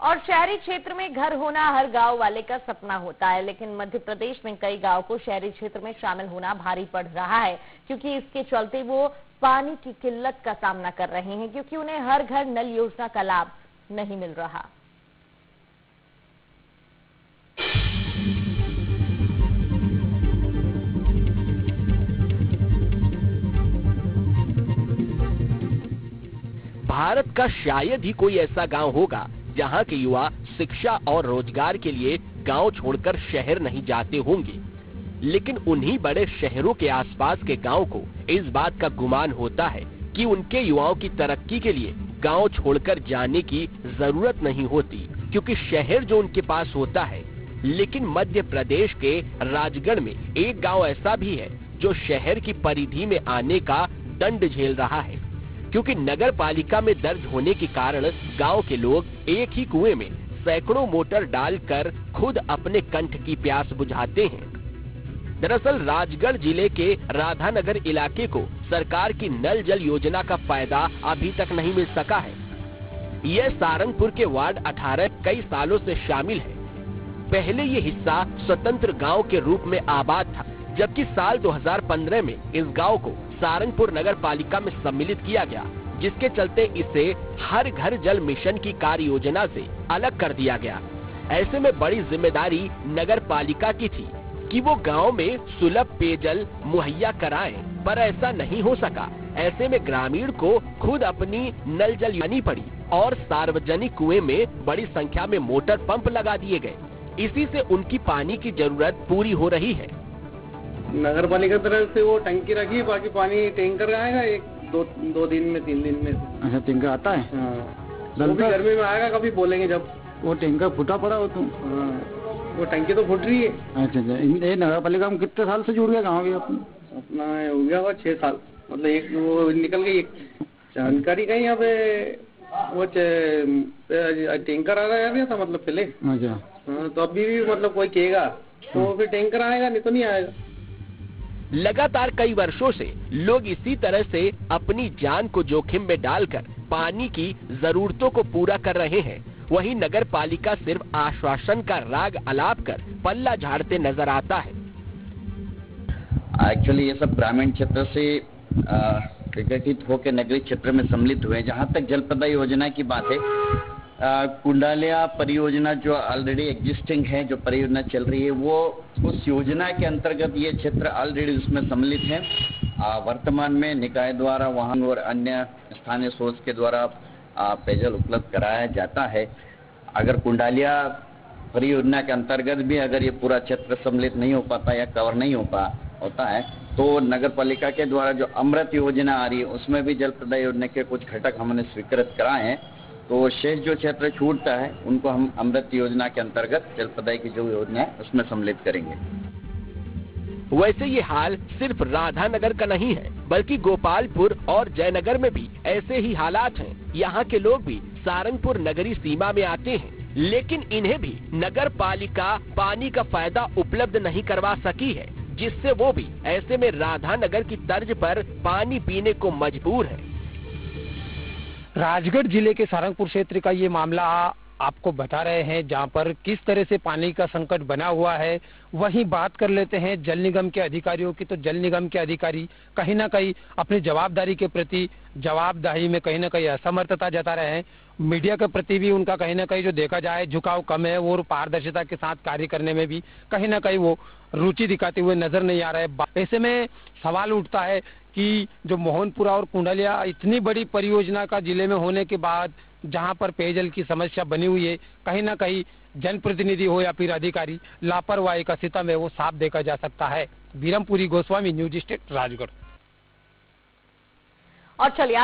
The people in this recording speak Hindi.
और शहरी क्षेत्र में घर होना हर गांव वाले का सपना होता है, लेकिन मध्य प्रदेश में कई गांव को शहरी क्षेत्र में शामिल होना भारी पड़ रहा है, क्योंकि इसके चलते वो पानी की किल्लत का सामना कर रहे हैं, क्योंकि उन्हें हर घर नल योजना का लाभ नहीं मिल रहा। भारत का शायद ही कोई ऐसा गांव होगा जहां के युवा शिक्षा और रोजगार के लिए गांव छोड़कर शहर नहीं जाते होंगे, लेकिन उन्हीं बड़े शहरों के आसपास के गांव को इस बात का गुमान होता है कि उनके युवाओं की तरक्की के लिए गांव छोड़कर जाने की जरूरत नहीं होती, क्योंकि शहर जो उनके पास होता है। लेकिन मध्य प्रदेश के राजगढ़ में एक गांव ऐसा भी है जो शहर की परिधि में आने का दंड झेल रहा है, क्योंकि नगर पालिका में दर्ज होने के कारण गांव के लोग एक ही कुएं में सैकड़ों मोटर डालकर खुद अपने कंठ की प्यास बुझाते हैं। दरअसल राजगढ़ जिले के राधानगर इलाके को सरकार की नल जल योजना का फायदा अभी तक नहीं मिल सका है। यह सारंगपुर के वार्ड 18 कई सालों से शामिल है। पहले ये हिस्सा स्वतंत्र गांव के रूप में आबाद था, जबकि साल 2015 में इस गांव को सारंगपुर नगर पालिका में सम्मिलित किया गया, जिसके चलते इसे हर घर जल मिशन की कार्य योजना से अलग कर दिया गया। ऐसे में बड़ी जिम्मेदारी नगर पालिका की थी कि वो गांव में सुलभ पेयजल मुहैया कराएं, पर ऐसा नहीं हो सका। ऐसे में ग्रामीण को खुद अपनी नल जल लानी पड़ी और सार्वजनिक कुएं में बड़ी संख्या में मोटर पंप लगा दिए गए। इसी से उनकी पानी की जरूरत पूरी हो रही है। नगर पालिका तरफ से वो टंकी रखी है, बाकी पानी टैंकर आएगा एक दो दिन में 3 दिन में। अच्छा, टैंकर आता है? हाँ, वो भी गर्मी में आएगा, कभी बोलेंगे जब। वो टैंकर फूटा पड़ा हो तो? हाँ, वो टंकी तो फूट रही है। अच्छा, ये नगर पालिका में कितने साल से जुड़ गया गाँव? अपना हो गया 6 साल, मतलब एक वो निकल गई एक जानकारी कहीं यहाँ पे वो टैंकर आ गया था, मतलब पहले। अच्छा। हाँ, तो अभी भी मतलब कोई कहेगा तो फिर टैंकर आएगा, नहीं तो नहीं आएगा। लगातार कई वर्षों से लोग इसी तरह से अपनी जान को जोखिम में डालकर पानी की जरूरतों को पूरा कर रहे हैं। वहीं नगर पालिका सिर्फ आश्वासन का राग अलाप कर पल्ला झाड़ते नजर आता है। एक्चुअली ये सब ग्रामीण क्षेत्र से विघटित होकर नगरीय क्षेत्र में सम्मिलित हुए। जहाँ तक जल प्रदाय योजना की बात है, कुंडालिया परियोजना जो ऑलरेडी एग्जिस्टिंग है, जो परियोजना चल रही है, वो उस योजना के अंतर्गत ये क्षेत्र ऑलरेडी उसमें सम्मिलित है। वर्तमान में निकाय द्वारा वाहन और अन्य स्थानीय सोर्स के द्वारा पेयजल उपलब्ध कराया जाता है। अगर कुंडालिया परियोजना के अंतर्गत भी अगर ये पूरा क्षेत्र सम्मिलित नहीं हो पाता या कवर नहीं होता है, तो नगर पालिका के द्वारा जो अमृत योजना आ रही है, उसमें भी जल प्रदाय योजना के कुछ घटक हमने स्वीकृत कराए हैं। तो शेष जो क्षेत्र छूटता है उनको हम अमृत योजना के अंतर्गत जल प्रदाय की जो योजना है उसमें सम्मिलित करेंगे। वैसे ये हाल सिर्फ राधानगर का नहीं है, बल्कि गोपालपुर और जयनगर में भी ऐसे ही हालात हैं। यहाँ के लोग भी सारंगपुर नगरी सीमा में आते हैं, लेकिन इन्हें भी नगर पालिका पानी का फायदा उपलब्ध नहीं करवा सकी है, जिससे वो भी ऐसे में राधानगर की तर्ज पर पानी पीने को मजबूर है। राजगढ़ जिले के सारंगपुर क्षेत्र का ये मामला आपको बता रहे हैं, जहां पर किस तरह से पानी का संकट बना हुआ है। वहीं बात कर लेते हैं जल निगम के अधिकारियों की, तो जल निगम के अधिकारी कहीं ना कहीं अपनी जवाबदारी के प्रति जवाबदेही में कहीं ना कहीं असमर्थता जता रहे हैं। मीडिया के प्रति भी उनका कहीं ना कहीं जो देखा जाए झुकाव कम है, और पारदर्शिता के साथ कार्य करने में भी कहीं ना कहीं वो रुचि दिखाते हुए नजर नहीं आ रहे। ऐसे में सवाल उठता है कि जो मोहनपुरा और कुंडालिया इतनी बड़ी परियोजना का जिले में होने के बाद जहां पर पेयजल की समस्या बनी हुई है, कहीं ना कहीं जनप्रतिनिधि हो या फिर अधिकारी लापरवाही का सितम है, वो साफ देखा जा सकता है। बीरमपुरी गोस्वामी, न्यूज स्टेट, राजगढ़। और चलिए